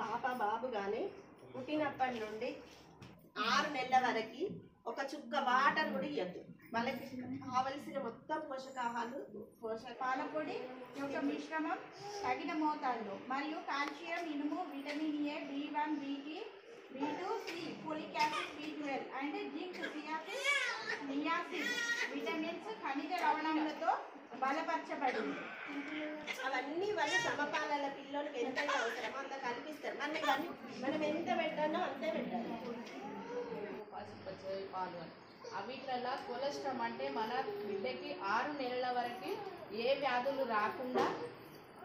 పాప బాబు కానీ పుట్టినప్పటి నుండి 6 నెలల వరకు ఒక చుక్క వాటర్ కూడా ఇవ్వద్దు. వాళ్ళకి కావలసిన మొత్తం పాలపొడి యొక్క మిశ్రమం తగిన మోతాదులో మరియు కాల్షియం, ఇనుము, vitamin A, B1, B2, C, folic acid, B12 and zinc, niacin vitamins ఖనిజ లవణాలతో బలపరచబడింది. అవన్నీ వాళ్ళు సమపాలన పిల్లలకి ఎంత అవసరమో అంత కల్పిస్తారు. మనం ఎంత పెట్టాలో అంతే పెట్టాలి. పాలు అవిట్లలో కొలెస్ట్రాల్ అంటే మన బిడ్డకి 6 నెలల వరకు ఏ వ్యాధులు రాకుండా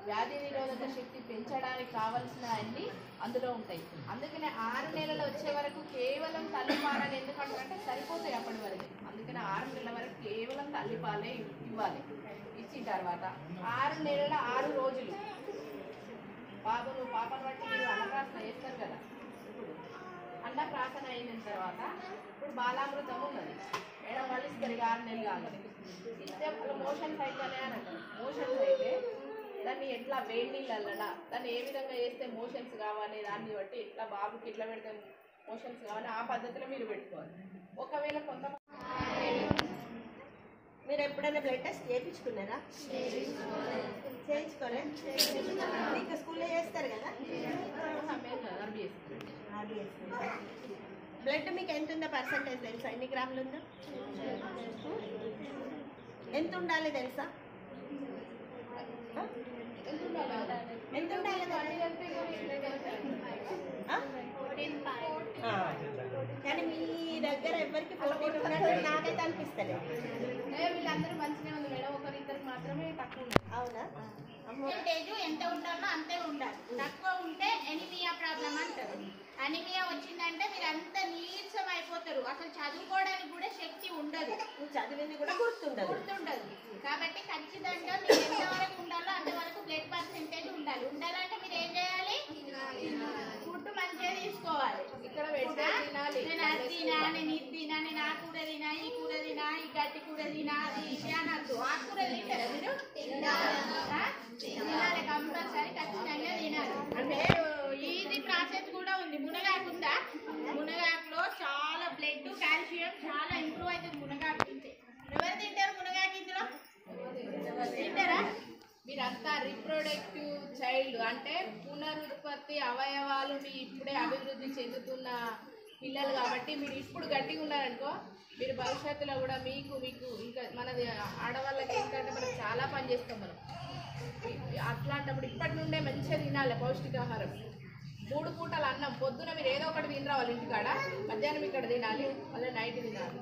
వ్యాధి నిరోధక శక్తి పెంచడానికి కావాల్సిన అన్ని అందులో ఉంటాయి. అందుకనే 6 నెలలు వచ్చే వరకు కేవలం తల్లిపాలని ఎందుకంటే సరిపోతాయి అప్పటి వరకు. అందుకనే 6 నెలల వరకు కేవలం తల్లిపాలే ఇవ్వాలి. ఇచ్చిన తర్వాత 6 నెలల 6 రోజులు పాపను బట్టి మీరు అన్నప్రాసన చేస్తారు కదా. ఇప్పుడు అన్నప్రాసన అయిన తర్వాత ఇప్పుడు బాలామృతం ఉన్నది మేడం వాళ్ళు ఇస్తారు. 6 నెలలు కావాలి ఇస్తే మోషన్స్ అయితేనే అని అంటారు. మోషన్స్ అయితే దాన్ని ఎట్లా వేడి నీళ్ళల్లా దాన్ని ఏ విధంగా చేస్తే మోషన్స్ కావాలి దాన్ని బట్టి ఇట్లా బాబుకి ఇట్లా పెడితే మోషన్స్ కావాలి ఆ పద్ధతిలో మీరు పెట్టుకోవాలి. ఒకవేళ కొంతమంది మీరు ఎప్పుడైనా బ్లడ్ టెస్ట్ చేయించుకున్నారా? చేయించుకోలే? ఇంకా స్కూల్లో చేస్తారు కదా. బ్లడ్ మీకు ఎంత ఉందో పర్సంటేజ్ తెలుసా? ఎన్ని గ్రాములు ఉందో ఎంత ఉండాలి తెలుసా? ఎంత ఉండాలి? కానీ మీ దగ్గర ఎవరికి 14 ఉన్నట్టు నాకైతే అనిపిస్తలేదు. వీళ్ళందరూ మంచిగా ఉంది మేడం, ఒకరిద్దరికి మాత్రమే తక్కువ ఉంది. అవునా? పర్సెంటేజ్ ఎంత ఉండాలో అంతే ఉండాలి. తక్కువ ఉంటే ఎనిమియా ప్రాబ్లం అంటారు. అనిమియా వచ్చిందంటే మీరు అంత నీరసం అయిపోతారు. అసలు చదువుకోవడానికి కూడా శక్తి ఉండదు. చదివింది కూడా గుర్తుండదు. కాబట్టి ఖచ్చితంగా మీరు ఎంతవరకు ఉండాలో అంతవరకు బ్లడ్ పర్సెంటేజ్ ఉండాలి. ఉండాలంటే మీరు ఏం చేయాలి? ఫుడ్ మంచిగా తీసుకోవాలి. ఇక్కడ తినాలి. నేను అది తినా, నేను ఇది తినా, నేను ఆ కూర తినా, ఈ కూర తినా, ఈ గట్టి కూర తినా, ఇది అనద్దు. ఆ కూర తింటారా మీరు? తినాలి, కంపల్సరీ ఖచ్చితంగా తినాలి. అంటే ఈజీ ప్రాసెస్ కూడా ఉంది. మునగాకు ఉందా? మునగాకులో చాలా బ్లడ్, కాల్షియం చాలా ఇంప్రూవ్ అవుతుంది మునగాకు తింటే. ఎవరు తింటారు మునగాకు ఇందులో? తింటారా? మీరంతా రిప్రొడక్టివ్ చైల్డ్ అంటే పునరుత్పత్తి అవయవాలు మీ ఇప్పుడే అభివృద్ధి చెందుతున్న పిల్లలు కాబట్టి మీరు ఇప్పుడు గట్టిగా ఉన్నారనుకో మీరు భవిష్యత్తులో కూడా మీకు ఇంకా మనది ఆడవాళ్ళకి ఏంటంటే మనం చాలా పని చేస్తాం. మనం అట్లాంటప్పుడు ఇప్పటి నుండే మంచిగా తినాలి పౌష్టికాహారం. 3 పూటలు అన్నం పొద్దున మీరు ఏదో ఒకటి తిని రావాలి ఇంటికాడ, మధ్యాహ్నం ఇక్కడ తినాలి, మళ్ళీ నైట్ తినాలి.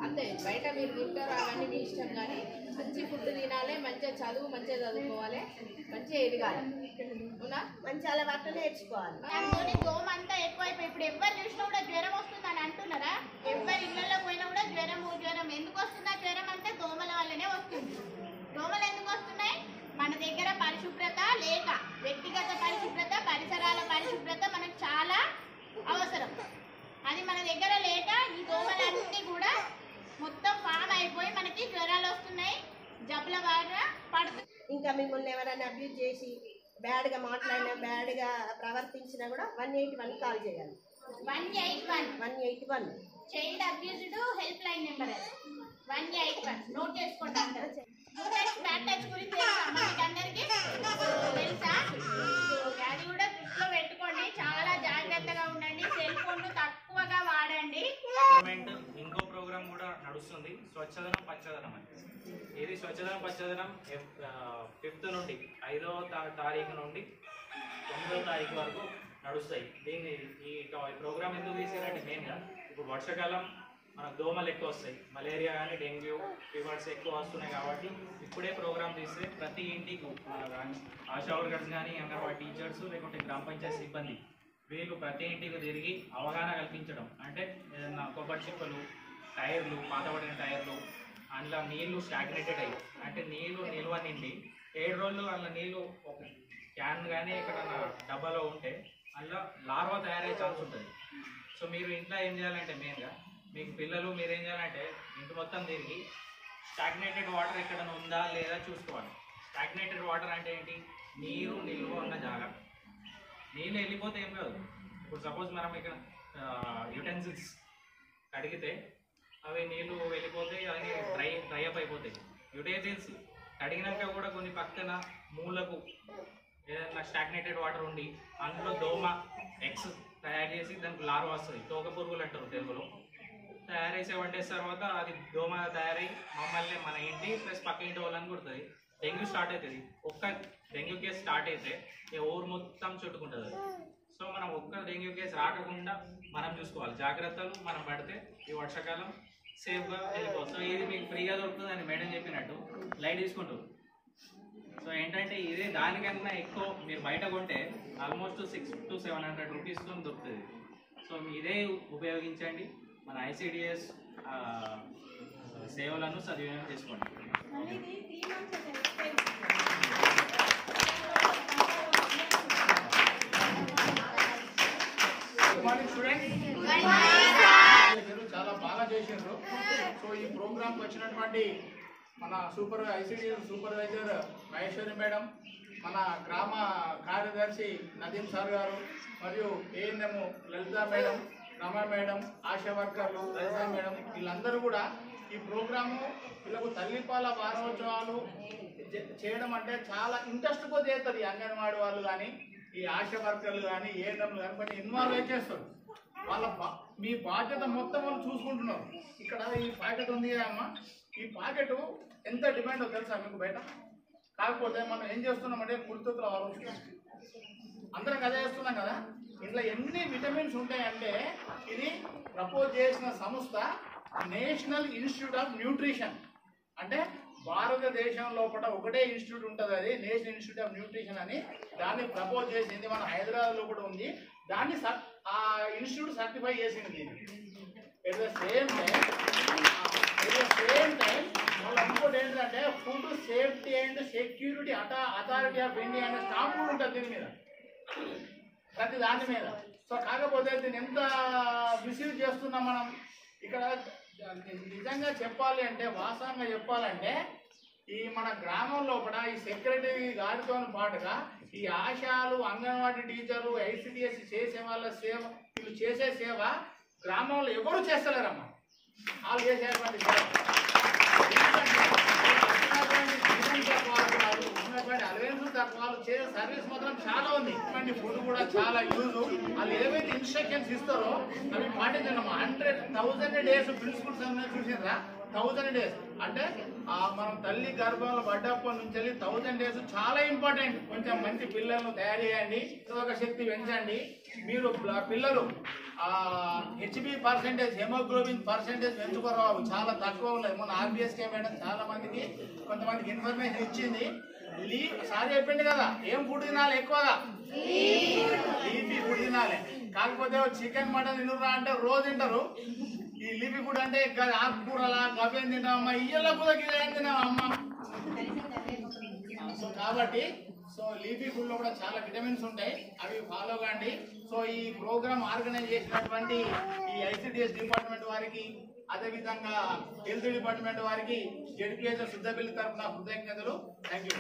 అంతే. బయట మీరు తింటారు అవన్నీ మీ ఇష్టం, కానీ మంచి ఫుడ్ తినాలి, మంచిగా మంచిగా చదువుకోవాలి, మంచిగా ఎదగాలి. అవునా? మంచి అలవాట్లు నేర్చుకోవాలి. దోమ అంతా ఎక్కువైపోయి ఇప్పుడు ఎవరు చూసినా కూడా జ్వరం వస్తుందని అంటున్నారా? ఎవరి ఇళ్లలో పోయినా కూడా జ్వరం ఎందుకు వస్తుందా? జ్వరం అంటే దోమల వల్లనే వస్తుంది. దోమలు ఎందుకు వస్తున్నాయి? మన దగ్గర పరిశుభ్రత లేక. వ్యక్తిగత పరిశుభ్రత, పరిసరాల పరిశుభ్రత మనకు చాలా అవసరం. అది మన దగ్గర లేక ఈ దోమలన్నీ కూడా మొత్తం ఫామ్ అయిపోయి మనకి జ్వరాలు వస్తున్నాయి, జబ్బుల బాగా పడుతుంది. ఇంకా మిమ్మల్ని ఎవరైనా అబ్యూజ్ చేసి బ్యాడ్గా మాట్లాడినా, బ్యాడ్గా ప్రవర్తించినా కూడా 181 కాల్ చేయాలి. 181 child abused help line number 181 note చేసుకోండి. అంటారు బ్యాడ్ టచ్ గురించి అందరికీ తెలుసా? అది కూడా దృష్టిలో పెట్టుకోండి. చాలా జాగ్రత్తగా ఉండండి. సెల్ ఫోన్ తక్కువగా వాడండి. ఇంకో ప్రోగ్రామ్ కూడా నడుస్తుంది, స్వచ్ఛదనం పచ్చదనం అని. ఇది స్వచ్ఛదనం పచ్చదనం 5th నుండి 5వ తారీఖు నుండి 9వ తారీఖు వరకు నడుస్తాయి. ఈ ప్రోగ్రామ్ ఎందుకు తీసారంటే మెయిన్గా ఇప్పుడు వర్షాకాలం మనకు దోమలు ఎక్కువ వస్తాయి, మలేరియా కానీ డెంగ్యూ ఫీవర్స్ ఎక్కువ వస్తున్నాయి. కాబట్టి ఇప్పుడే ప్రోగ్రామ్ తీస్తే ప్రతి ఇంటికి ఆశా వర్కర్స్ కానీ, అంగన్వాడీ టీచర్స్, లేకుంటే గ్రామ పంచాయతీ సిబ్బంది వీళ్ళు ప్రతి ఇంటికి తిరిగి అవగాహన కల్పించడం. అంటే ఏదన్నా కొబ్బరి చిప్పలు, టైర్లు, పాతబడిన టైర్లు, అందులో నీళ్లు స్టాగ్నేటెడ్ అయ్యి అంటే నీళ్లు నిల్వ నిండి 7 రోజులు అందులో నీళ్లు ఒక క్యాన్ కానీ ఎక్కడన్నా డబ్బాలో ఉంటే అందులో లార్వా తయారయ్యే ఛాన్స్ ఉంటుంది. సో మీరు ఇంట్లో ఏం చేయాలంటే మెయిన్గా మీకు పిల్లలు మీరేం చేయాలంటే ఇంటి మొత్తం తిరిగి స్టాగ్నేటెడ్ వాటర్ ఎక్కడైనా ఉందా లేదా చూసుకోవాలి. స్టాగ్నేటెడ్ వాటర్ అంటే ఏంటి? నీరు నిల్వ ఉన్న జాగా. నీళ్ళు వెళ్ళిపోతే ఏం కాదు. ఇప్పుడు సపోజ్ మనం ఇక్కడ యుటెన్సిల్స్ కడిగితే అవి నీళ్ళు వెళ్ళిపోతే అవి డ్రై అప్ అయిపోతాయి. యుటెన్సిల్స్ కడిగినాక కూడా కొన్ని పక్కన మూలకు ఏదైనా స్టాగ్నేటెడ్ వాటర్ ఉండి అందులో దోమ ఎగ్స్ తయారు చేసి దానికి లార్వా వస్తుంది, తోక పురుగులు అంటారు తెలుగులో. తయారైసే 1 days తర్వాత అది దోమ తయారై మమ్మల్ని మన ఇంటి ప్లస్ పక్క ఇంటి వాళ్ళని కొడుతుంది. డెంగ్యూ స్టార్ట్ అవుతుంది. ఒక్క డెంగ్యూ కేసు స్టార్ట్ అయితే ఈ ఊరు మొత్తం చుట్టుకుంటుంది అది. సో మనం ఒక్క డెంగ్యూ కేసు రాకుండా మనం చూసుకోవాలి. జాగ్రత్తలు మనం పడితే ఈ వర్షాకాలం సేఫ్గా వెళ్ళిపోతుంది. సో ఇది మీకు ఫ్రీగా దొరుకుతుంది అని మేడం చెప్పినట్టు లైట్ తీసుకుంటారు. సో ఏంటంటే ఇదే దానికన్నా ఎక్కువ మీరు బయట కొంటే ఆల్మోస్ట్ 600 to 700 రూపీస్తో దొరుకుతుంది. సో ఇదే ఉపయోగించండి. మన ఐసిడిఎస్ సేవలను సద్వినియోగం చేసుకోండి. Good morning students. మీరు చాలా బాగా చేశారు. సో ఈ ప్రోగ్రామ్కి వచ్చినటువంటి మన ఐసిడిఎస్ సూపర్వైజర్ మహేశ్వరి మేడం, మన గ్రామ కార్యదర్శి నదీం సార్ గారు, మరియు ఏఎన్ఎం లలిత మేడం, రమా మేడం, ఆశా వర్కర్లు లలిత మేడం, వీళ్ళందరూ కూడా ఈ ప్రోగ్రాము వీళ్ళకు తల్లిపాల వారోత్సవాలు చేయడం అంటే చాలా ఇంట్రెస్ట్తో చేస్తారు. ఈ అంగన్వాడీ వాళ్ళు కానీ, ఈ ఆశా వర్కర్లు కానీ, ఏఎన్ఎంలు కానీ కొంచెం ఇన్వాల్వ్ చేస్తారు. మీ బాధ్యత మొత్తం వాళ్ళు చూసుకుంటున్నారు. ఇక్కడ ఈ ప్యాకెట్ ఉంది అమ్మ, ఈ ప్యాకెట్ ఎంత డిమాండ్ తెలుసా మీకు బయట? కాకపోతే మనం ఏం చేస్తున్నామంటే కుర్తులు ఆలోచిస్తున్నాం, అందరం అదే చేస్తున్నాం కదా. ఇట్లా ఎన్ని విటమిన్స్ ఉంటాయంటే ఇది ప్రపోజ్ చేసిన సంస్థ నేషనల్ ఇన్స్టిట్యూట్ ఆఫ్ న్యూట్రిషన్. అంటే భారతదేశం లోపల ఒకటే ఇన్స్టిట్యూట్ ఉంటుంది, అది నేషనల్ ఇన్స్టిట్యూట్ ఆఫ్ న్యూట్రిషన్ అని. దాన్ని ప్రపోజ్ చేసింది మన హైదరాబాద్లో కూడా ఉంది. దాన్ని ఆ ఇన్స్టిట్యూట్ సర్టిఫై చేసింది దీన్ని. ఎట్ ద సేమ్ టైం మళ్ళీ ఇంకోటి ఏంటంటే food safety and security authority of India అనే స్టాంప్ కూడా ఉంటుంది దీని మీద, ప్రతి దాని మీద. సో కాకపోతే దీన్ని ఎంత మిస్యూజ్ చేస్తున్నాం మనం. ఇక్కడ నిజంగా చెప్పాలి అంటే, వాస్తవంగా చెప్పాలంటే, ఈ మన గ్రామం లోపల ఈ సెక్రటరీ గారితో పాటుగా ఈ ఆశాలు, అంగన్వాడీ టీచర్లు, ఐసిడిఎస్ చేసే వాళ్ళ సేవ, వీళ్ళు చేసే సేవ గ్రామంలో ఎవరు చేస్తలేరమ్మా. వాళ్ళు చేసేటువంటి సేవ అలవెన్స్ తక్కువ, వాళ్ళు చేసే సర్వీస్ మాత్రం చాలా ఉంది. ఫుడ్ కూడా చాలా యూజ్. వాళ్ళు ఏవైతే ఇన్స్ట్రక్షన్స్ ఇస్తారో అవి పాటించండి. 100,000 days ప్రిన్సిపల్స్ అనేది చూసిందా? 1000 days అంటే మనం తల్లి గర్భంలో పడ్డప్పటి నుంచి 1000 days చాలా ఇంపార్టెంట్. కొంచెం మంచి పిల్లలను తయారు చేయండి, నిరోధక శక్తి పెంచండి. మీరు పిల్లలు హెచ్బి పర్సెంటేజ్, హెమోగ్లోబిన్ పర్సెంటేజ్ పెంచుకోరావు, చాలా తక్కువ ఉన్నాయి. మన ఆర్బిఎస్కే మేడం చాలా మందికి కొంతమందికి ఇన్ఫర్మేషన్ ఇచ్చింది. సారీ చెప్పింది కదా, ఏం ఫుడ్ తినాలి ఎక్కువగా? లీఫీ ఫుడ్ తినాలి. కాకపోతే చికెన్ మటన్ తినరా అంటే రోజు తింటారు. ఈ లీఫీ ఫుడ్ అంటే ఆకుకూరలా గవేం తింటామమ్మా, ఇయ్యల కూడా ఏం తినామమ్మా. సో కాబట్టి లీఫీ ఫుడ్ లో కూడా చాలా విటమిన్స్ ఉంటాయి, అవి ఫాలో కండి. సో ఈ ప్రోగ్రామ్ ఆర్గనైజ్ చేసినటువంటి ఈ ఐసిడిఎస్ డిపార్ట్మెంట్ వారికి, అదేవిధంగా హెల్త్ డిపార్ట్మెంట్ వారికి, జెడ్పీహెచ్ శుద్ధపల్లి తరఫున కృతజ్ఞతలు. Thank you.